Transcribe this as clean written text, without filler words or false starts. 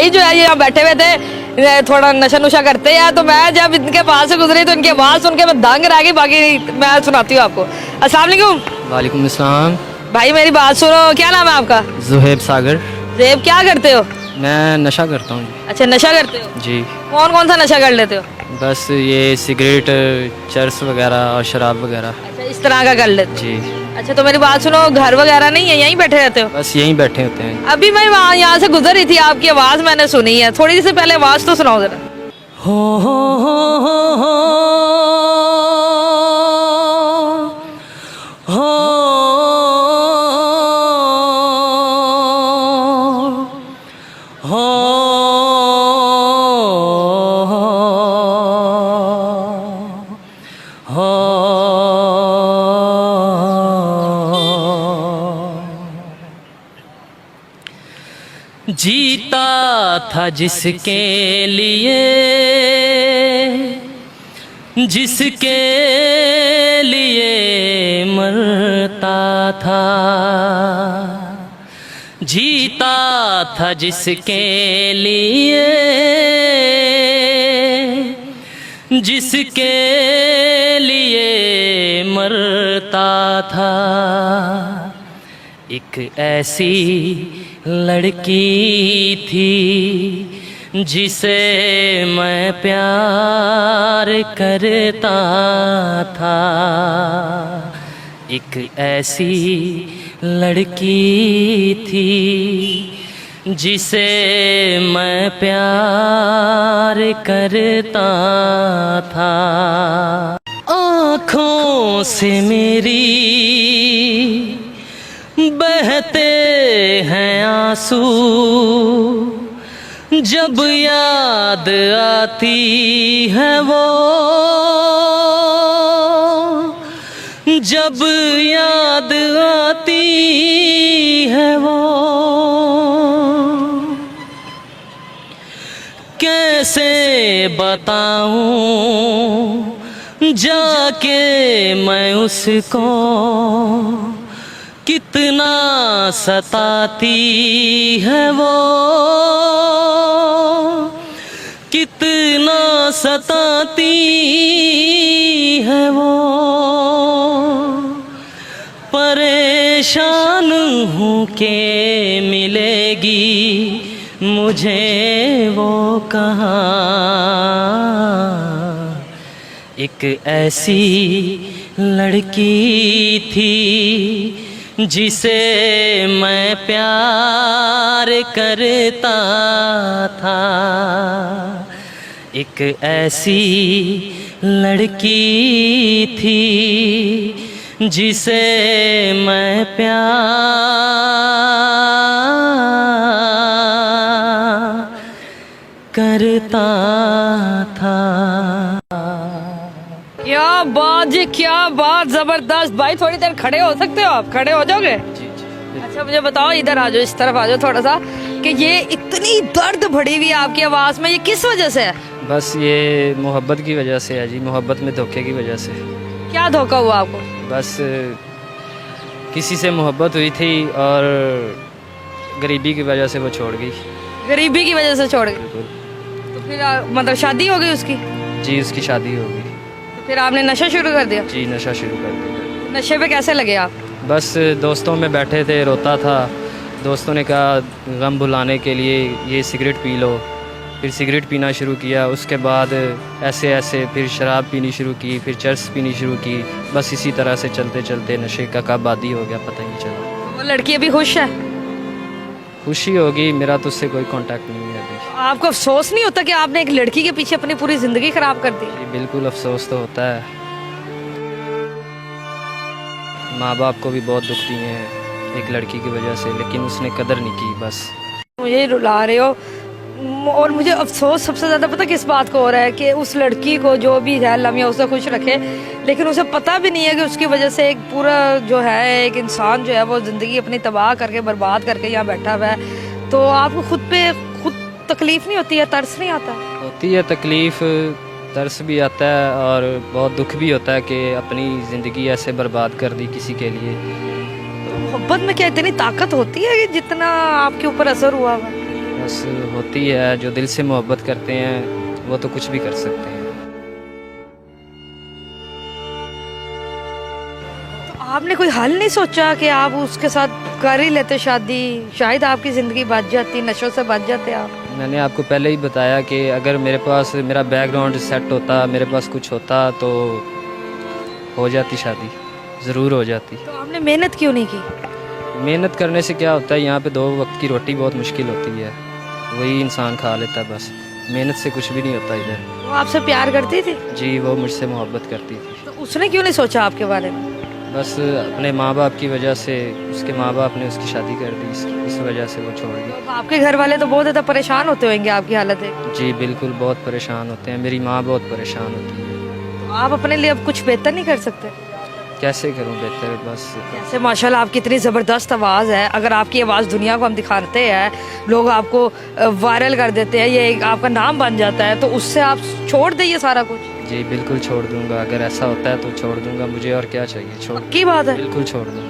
भाई जो है ये यहाँ बैठे हुए थे, थोड़ा नशा नुशा करते हैं, तो मैं जब इनके पास से गुजरी तो इनकी आवाज़ सुन के मैं दंग रह गई। बाकी मैं सुनाती हूँ आपको। अस्सलाम वालेकुम। वालेकुम अस्सलाम। भाई मेरी बात सुनो, क्या नाम है आपका? जुहैब सागर। जेब, क्या करते हो? मैं नशा करता हूँ अच्छा, नशा करते हो जी। कौन कौन सा नशा कर लेते हो? बस ये सिगरेट, चरस वगैरह और शराब वगैरह। अच्छा, इस तरह का कर लेते हो। जी। अच्छा, तो मेरी बात सुनो, घर वगैरह नहीं है, यहीं बैठे रहते हो? बस यहीं बैठे होते हैं। अभी मैं वहाँ यहाँ से गुजर रही थी, आपकी आवाज़ मैंने सुनी है, थोड़ी सी पहले आवाज़ तो सुनाओ जरा। जीता था जिसके लिए, जिसके लिए मरता था। जीता था जिसके लिए, जिसके लिए मरता था। एक ऐसी लड़की थी जिसे मैं प्यार करता था। एक ऐसी लड़की थी जिसे मैं प्यार करता था। आँखों से मेरी बहते हैं आंसू, जब याद आती है वो, जब याद आती है वो। कैसे बताऊं जाके मैं उसको, कितना सताती है वो, कितना सताती है वो। परेशान हूँ के मिलेगी मुझे वो कहाँ। एक ऐसी लड़की थी जिसे मैं प्यार करता था। एक ऐसी लड़की थी जिसे मैं प्यार करता था। क्या बात जी, क्या बात, जबरदस्त। भाई थोड़ी देर खड़े हो सकते हो आप? खड़े हो जाओगे? जी जी। अच्छा मुझे बताओ, इधर आ जाओ, इस तरफ आ जाओ थोड़ा सा, कि ये इतनी दर्द भरी हुई है आपकी आवाज़ में, ये किस वजह से है? बस ये मोहब्बत की वजह से है जी, मोहब्बत में धोखे की वजह से। क्या धोखा हुआ आपको? बस किसी से मोहब्बत हुई थी और गरीबी की वजह से वो छोड़ गई। गरीबी की वजह से छोड़ गई? बिल्कुल। तो फिर मतलब शादी हो गई उसकी? जी, उसकी शादी हो गई। तो फिर आपने नशा शुरू कर दिया? जी, नशा शुरू कर दिया। नशे पे कैसे लगे आप? बस दोस्तों में बैठे थे, रोता था। दोस्तों ने कहा गम भुलाने के लिए ये सिगरेट पी लो। फिर सिगरेट पीना शुरू किया। उसके बाद ऐसे ऐसे फिर शराब पीनी शुरू की, फिर चरस पीनी शुरू की। बस इसी तरह से चलते चलते नशे का कब आदी हो गया पता ही नहीं चला। वो लड़की अभी खुश है? खुशी होगी, मेरा तो उससे कोई कांटेक्ट नहीं है अभी। आपको अफसोस नहीं होता कि आपने एक लड़की के पीछे अपनी पूरी ज़िंदगी ख़राब कर दी? जी बिल्कुल, अफसोस तो होता है। माँ बाप को भी बहुत दुख दिए हैं एक लड़की की वजह से, लेकिन उसने कदर नहीं की। बस मुझे रुला रहे हो, और मुझे अफसोस सबसे ज़्यादा पता किस बात को हो रहा है कि उस लड़की को जो भी है अल्लाह मियां उसे खुश रखे, लेकिन उसे पता भी नहीं है कि उसकी वजह से एक पूरा जो है एक इंसान जो है वो ज़िंदगी अपनी तबाह करके बर्बाद करके यहाँ बैठा हुआ है। तो आपको खुद पे खुद तकलीफ़ नहीं होती है, तरस नहीं आता? होती है तकलीफ़, तरस भी आता है और बहुत दुख भी होता है कि अपनी ज़िंदगी ऐसे बर्बाद कर दी किसी के लिए। मोहब्बत में क्या इतनी ताकत होती है कि जितना आपके ऊपर असर हुआ हुआ? बस होती है, जो दिल से मोहब्बत करते हैं वो तो कुछ भी कर सकते हैं। तो आपने कोई हल नहीं सोचा कि आप उसके साथ कर ही लेते शादी, शायद आपकी ज़िंदगी बच जाती, नशों से बच जाते आप। मैंने आपको पहले ही बताया कि अगर मेरे पास मेरा बैकग्राउंड सेट होता, मेरे पास कुछ होता तो हो जाती शादी, ज़रूर हो जाती। तो आपने मेहनत क्यों नहीं की? मेहनत करने से क्या होता है, यहाँ पे 2 वक्त की रोटी बहुत मुश्किल होती है, वही इंसान खा लेता है बस। मेहनत से कुछ भी नहीं होता इधर। वो आपसे प्यार करती थी? जी, वो मुझसे मोहब्बत करती थी। तो उसने क्यों नहीं सोचा आपके बारे में? बस अपने माँ बाप की वजह से, उसके माँ बाप ने उसकी शादी कर दी, इस वजह से वो छोड़ दी। तो आपके घर वाले तो बहुत ज़्यादा परेशान होते होंगे आपकी हालत देख के। जी बिल्कुल, बहुत परेशान होते हैं, मेरी माँ बहुत परेशान होती है। तो आप अपने लिए अब कुछ बेहतर नहीं कर सकते? कैसे करूँ बेहतर, बस जैसे माशाल्लाह आपकी इतनी ज़बरदस्त आवाज़ है, अगर आपकी आवाज़ दुनिया को हम दिखाते हैं, लोग आपको वायरल कर देते हैं, ये एक आपका नाम बन जाता है, तो उससे आप छोड़ दें सारा कुछ? जी बिल्कुल छोड़ दूंगा, अगर ऐसा होता है तो छोड़ दूंगा, मुझे और क्या चाहिए, छोड़ पक्की बात है? बिल्कुल छोड़ दूंगा।